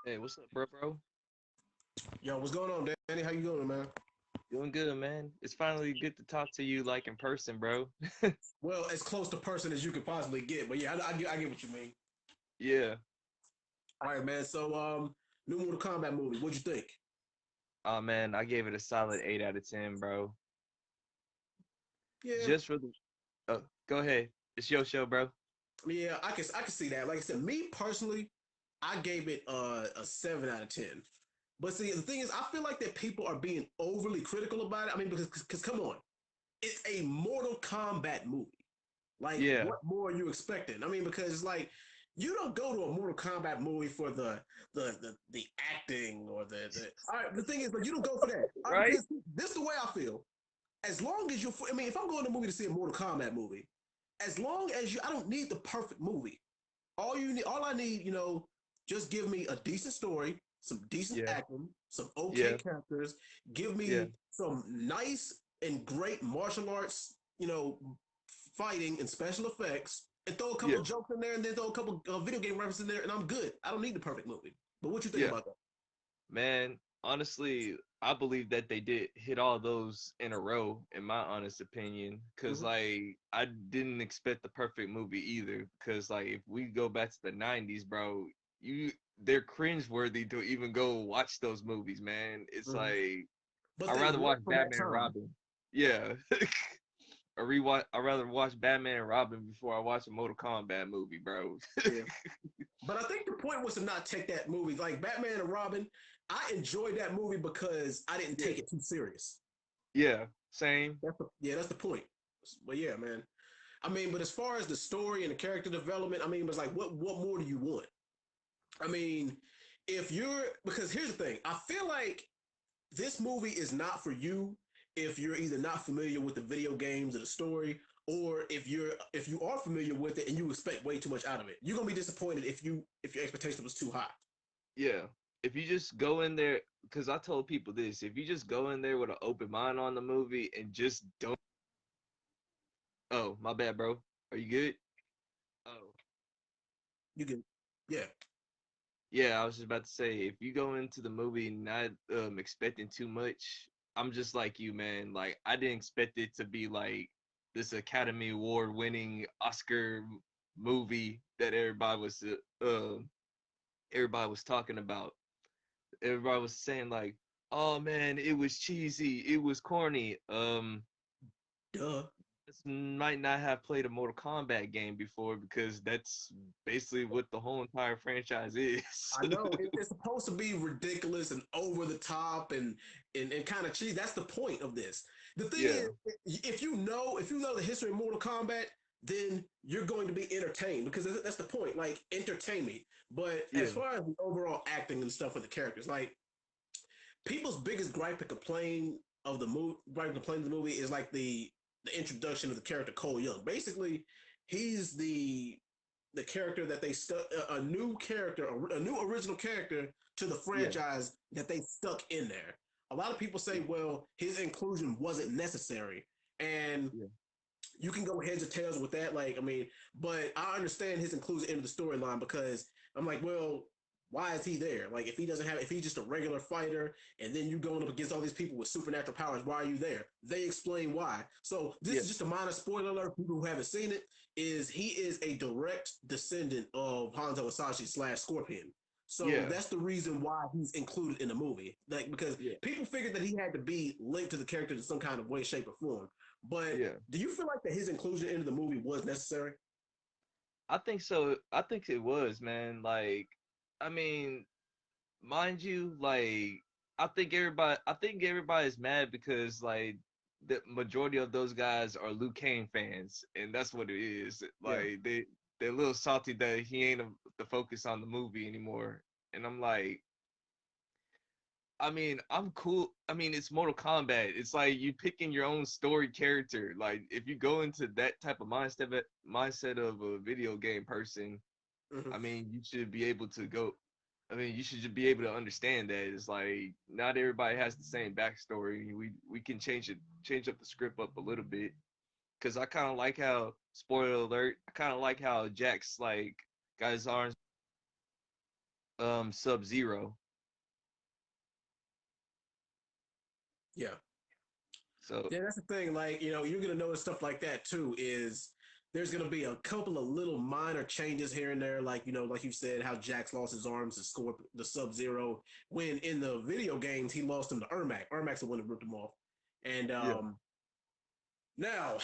Hey, what's up, bro? Yo, what's going on, Danny? How you doing, man? Doing good, man. It's finally good to talk to you like in person, bro. Well, as close to person as you could possibly get, but yeah, I get what you mean. Yeah. All right, man. So, new Mortal Kombat movie. What'd you think? Oh man, I gave it a solid 8 out of 10, bro. Yeah, Just for the go ahead. It's your show, bro. yeah, I can see that. Like I said, me personally, I gave it a 7 out of 10. But see, the thing is, I feel like that people are being overly critical about it. I mean, because come on, it's a Mortal Kombat movie. Like, Yeah. what more are you expecting? I mean, because it's like you don't go to a Mortal Kombat movie for the acting or the. All right, the thing is, but you don't go for that. All right, Right? because this is the way I feel. As long as you, I mean, if I'm going to a movie to see a Mortal Kombat movie, as long as you, I don't need the perfect movie. All I need, just give me a decent story, some decent Yeah. acting, some okay Yeah. characters. Give Yeah. me some nice and great martial arts, fighting and special effects, and throw a Yeah. couple jokes in there, and then throw a couple video game references in there, and I'm good. I don't need the perfect movie. But what you think Yeah. about that? Man, honestly, I believe that they did hit all those in a row, in my honest opinion. Cause Mm-hmm. like I didn't expect the perfect movie either. Cause like if we go back to the '90s, bro, you they're cringeworthy to even go watch those movies, man. It's Mm-hmm. like But I'd they rather watch work for that Batman and time. Robin. Yeah. Or rewatch I'd rather watch Batman and Robin before I watch a Mortal Kombat movie, bro. Yeah. But I think the point was to not take that movie like Batman and Robin. I enjoyed that movie because I didn't Yeah. take it too serious. Yeah. Same. That's the point. But yeah, man. I mean, but as far as the story and the character development, I mean, it's like what more do you want? I mean, if you're because here's the thing, I feel like this movie is not for you if you're either not familiar with the video games or the story, or if you are familiar with it and you expect way too much out of it. You're gonna be disappointed if your expectation was too high. Yeah. If you just go in there, because I told people this, if you just go in there with an open mind on the movie and just don't. Oh, my bad, bro. Are you good? Oh, You can, yeah. yeah. I was just about to say, if you go into the movie not expecting too much, I'm just like you, man. Like I didn't expect it to be like this Academy Award winning Oscar movie that everybody was talking about. Everybody was saying like, "Oh man, it was cheesy, it was corny." Duh. This might not have played a Mortal Kombat game before because that's basically what the whole entire franchise is. I know it's supposed to be ridiculous and over the top and kind of cheesy. That's the point of this. The thing Yeah, is, if you know the history of Mortal Kombat, then you're going to be entertained because that's the point. Like entertain me. But as yeah, far as the overall acting and stuff with the characters, like people's biggest gripe and complaint of the movie, gripe and complaint of the movie is like the introduction of the character Cole Young. Basically, he's the character that they stuck a new character, a new original character to the yeah, franchise that they stuck in there. A lot of people say, yeah, well, his inclusion wasn't necessary, and yeah, you can go heads or tails with that. Like, I mean, but I understand his inclusion into the storyline because I'm like, well, why is he there? Like, if he's just a regular fighter, and then you going up against all these people with supernatural powers, why are you there? They explain why. So this yeah, is just a minor spoiler alert. People who haven't seen it is he is a direct descendant of Hanzo Asashi slash Scorpion. So yeah, that's the reason why he's included in the movie. Like because yeah, people figured that he had to be linked to the character in some kind of way, shape, or form. But yeah. do you feel like that his inclusion into the movie was necessary? I think so. I think it was, man. Like, I mean, mind you, like, I think everybody's mad because like the majority of those guys are Liu Kang fans, and that's what it is. Yeah. Like, they're a little salty that he ain't the focus on the movie anymore, and I'm like, I mean, I'm cool. I mean, it's Mortal Kombat. It's like you picking your own story character. Like if you go into that type of mindset of a video game person, Hmm. I mean, you should be able to go. I mean, you should just be able to understand that it's like not everybody has the same backstory. We can change up the script up a little bit. Cause I kind of like how, spoiler alert, I kind of like how Jax like got his arms Sub-Zero. Yeah. So Yeah, that's the thing. Like, you're gonna notice stuff like that too. Is there's gonna be a couple of little minor changes here and there, like like you said, how Jax lost his arms to score the Sub Zero. When in the video games he lost them to Ermac. Ermac's the one that ripped him off. And yeah, now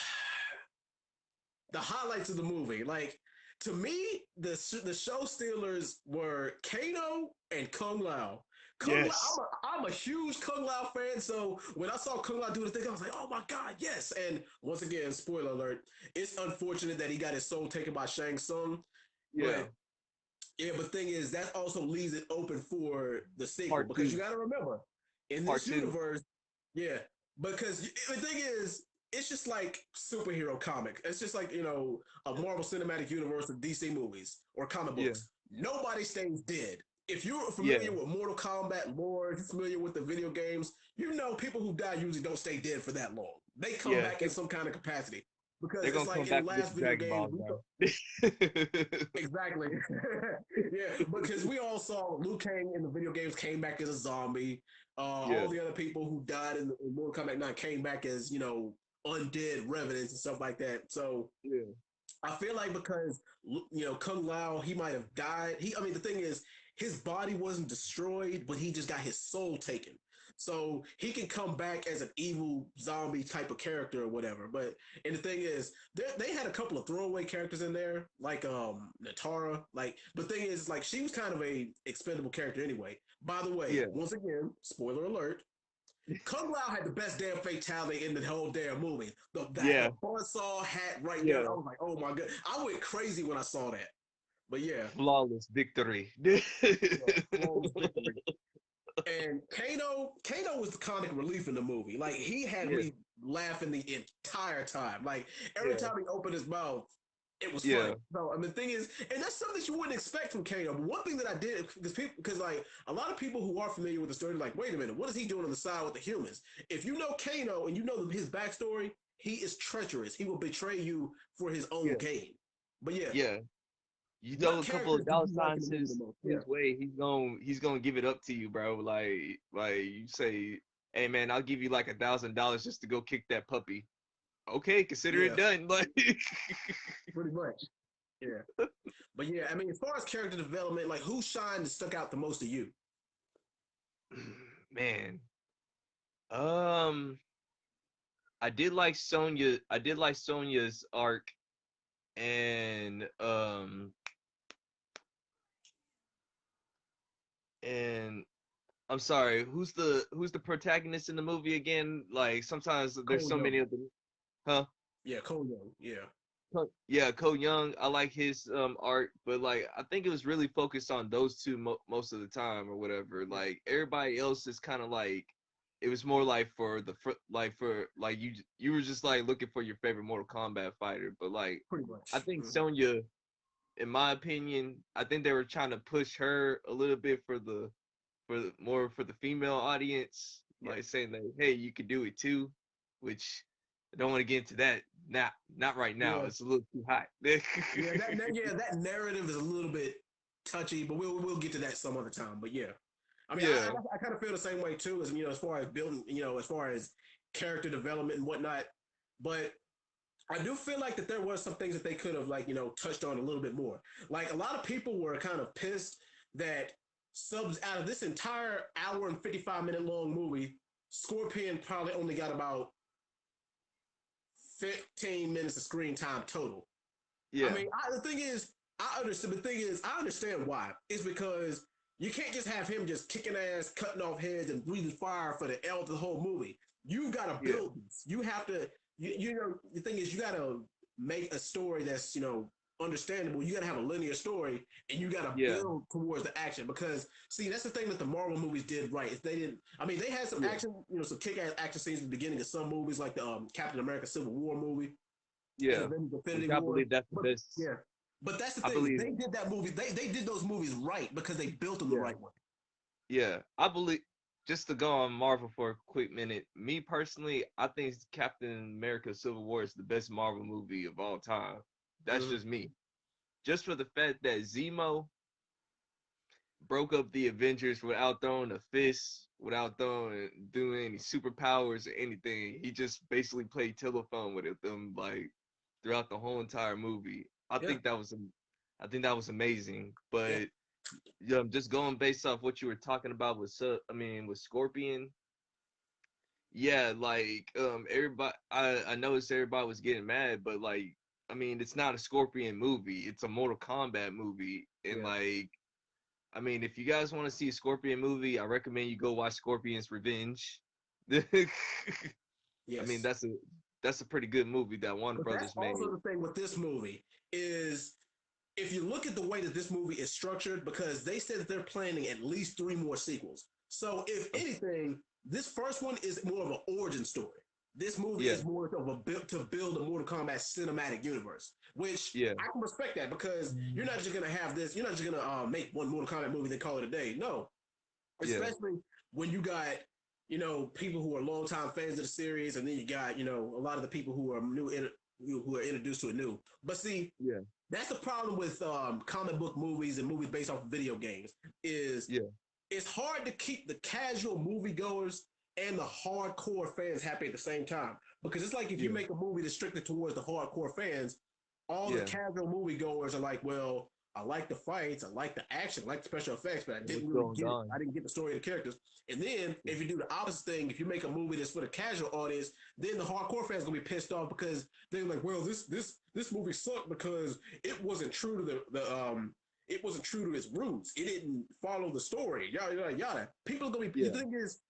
the highlights of the movie, like to me, the show stealers were Kano and Kung Lao. Kung yes, Lao, I'm a huge Kung Lao fan, so when I saw Kung Lao do the thing, I was like, oh my god, yes! And once again, spoiler alert, it's unfortunate that he got his soul taken by Shang Tsung, yeah. but yeah, but thing is, that also leaves it open for the sequel Part because you two, got to remember, in part this two. universe, yeah, because the thing is, it's just like superhero comic. It's just like a Marvel Cinematic Universe of DC movies or comic Yeah, books. Nobody stays dead. If you're yeah, familiar with Mortal Kombat lore, if you're familiar with the video games, people who die usually don't stay dead for that long. They come yeah. back in some kind of capacity because They're it's gonna like come in the back with last the video Dragon game, Ball, bro. exactly. Yeah, because we all saw Liu Kang in the video games came back as a zombie. Yeah, All the other people who died in Mortal Kombat 9 came back as, undead revenants and stuff like that. So yeah, I feel like because Kung Lao, he might have died. I mean, the thing is, his body wasn't destroyed, but he just got his soul taken. So he can come back as an evil zombie type of character or whatever. But and the thing is, they had a couple of throwaway characters in there, like Natara. Like, but the thing is, like she was kind of a expendable character anyway. By the way, yeah, once again, spoiler alert, Kung Lao had the best damn fatality in the whole damn movie. The yeah, buzzsaw hat right there. I yeah. was like, oh my god. I went crazy when I saw that. But yeah, Flawless victory. yeah, flawless victory. And Kano was the comic relief in the movie. Like he had Yeah, me laughing the entire time. Like every yeah, time he opened his mouth, it was funny. yeah, So I mean, the thing is, and that's something that you wouldn't expect from Kano. But one thing that I did because like a lot of people who are familiar with the story, like, wait a minute, what is he doing on the side with the humans? If you know Kano and you know his backstory, he is treacherous. He will betray you for his own yeah, gain. But yeah, yeah. You throw what a couple characters of did dollar you like in signs the movie the most? Yeah, his way, he's gonna give it up to you, bro. Like you say, hey man, I'll give you like $1,000 just to go kick that puppy. Okay, consider it yeah, done. Like pretty much. Yeah. But yeah, I mean, as far as character development, like who shined and stuck out the most to you? man. Um I did like Sonya's arc and and I'm sorry, who's the protagonist in the movie again? Like sometimes there's Cole so many Young. of them. Huh? Yeah, Cole Young. Yeah. Yeah, Cole Young. I like his art, but like I think it was really focused on those two most of the time or whatever. Yeah. Like everybody else is kind of like it was more like for you were just like looking for your favorite Mortal Kombat fighter, but like Pretty I much. think Hmm. Sonya, in my opinion, I think they were trying to push her a little bit for the female audience, Yeah. like saying that hey, you could do it too, which I don't want to get into that. Not right now. Yeah. It's a little too hot. That narrative is a little bit touchy, but we'll get to that some other time. But yeah, I mean, Yeah, I kind of feel the same way too, as as far as building, as far as character development and whatnot. But I do feel like that there was some things that they could have like touched on a little bit more. Like a lot of people were kind of pissed that subs out of this entire hour and 55-minute long movie, Scorpion probably only got about 15 minutes of screen time total. I yeah, mean, the thing is, I understand. The thing is, I understand why. It's because you can't just have him just kicking ass, cutting off heads, and breathing fire for the whole movie. You got to yeah, build this. You have to. The thing is, you got to make a story that's understandable. You got to have a linear story, and you got to yeah, build towards the action. Because see, that's the thing that the Marvel movies did right. If they didn't, I mean, they had some yeah, action, some kick-ass action scenes at the beginning of some movies, like the Captain America Civil War movie and yeah. Avengers Which Infinity I War. believe that's the But best. yeah, but that's the I thing. believe, They did that movie. They did those movies right because they built them the yeah, right way. yeah. I believe. Just to go on Marvel for a quick minute, me personally, I think Captain America: Civil War is the best Marvel movie of all time. That's Mm-hmm. just me. Just for the fact that Zemo broke up the Avengers without throwing a fist, without throwing doing any superpowers or anything. He just basically played telephone with them like throughout the whole entire movie. Yeah, I think that was amazing. yeah, But just going based off what you were talking about with I mean with Scorpion, yeah, like everybody I noticed everybody was getting mad, but like I mean it's not a Scorpion movie, it's a Mortal Kombat movie. And yeah. like I mean if you guys want to see a Scorpion movie, I recommend you go watch Scorpion's Revenge. I mean Yes. that's a pretty good movie that Warner But that's Brothers also made. the thing with this movie is if you look at the way that this movie is structured, because they said that they're planning at least three more sequels. So if Okay. anything, this first one is more of an origin story. This movie Yeah, is more of a build to build a Mortal Kombat cinematic universe, which yeah, I can respect that because you're not just gonna have this. You're not just gonna make one Mortal Kombat movie then call it a day. No, yeah, especially when you got people who are longtime fans of the series, and then you got a lot of the people who are who are introduced to it new. But see, yeah, that's the problem with comic book movies and movies based off of video games is yeah, it's hard to keep the casual moviegoers and the hardcore fans happy at the same time. Because it's like if you yeah, make a movie that's strictly towards the hardcore fans, all the yeah. casual moviegoers are like, well, I like the fights, I like the action, I like the special effects, but I didn't What's really going get it. on? I didn't get the story of the characters. And then Yeah, if you do the opposite thing, if you make a movie that's for the casual audience, then the hardcore fans gonna be pissed off because they're like, well, this movie sucked because it wasn't true to the it wasn't true to its roots. It didn't follow the story. Yada yada yada. People are gonna be. The yeah, thing is,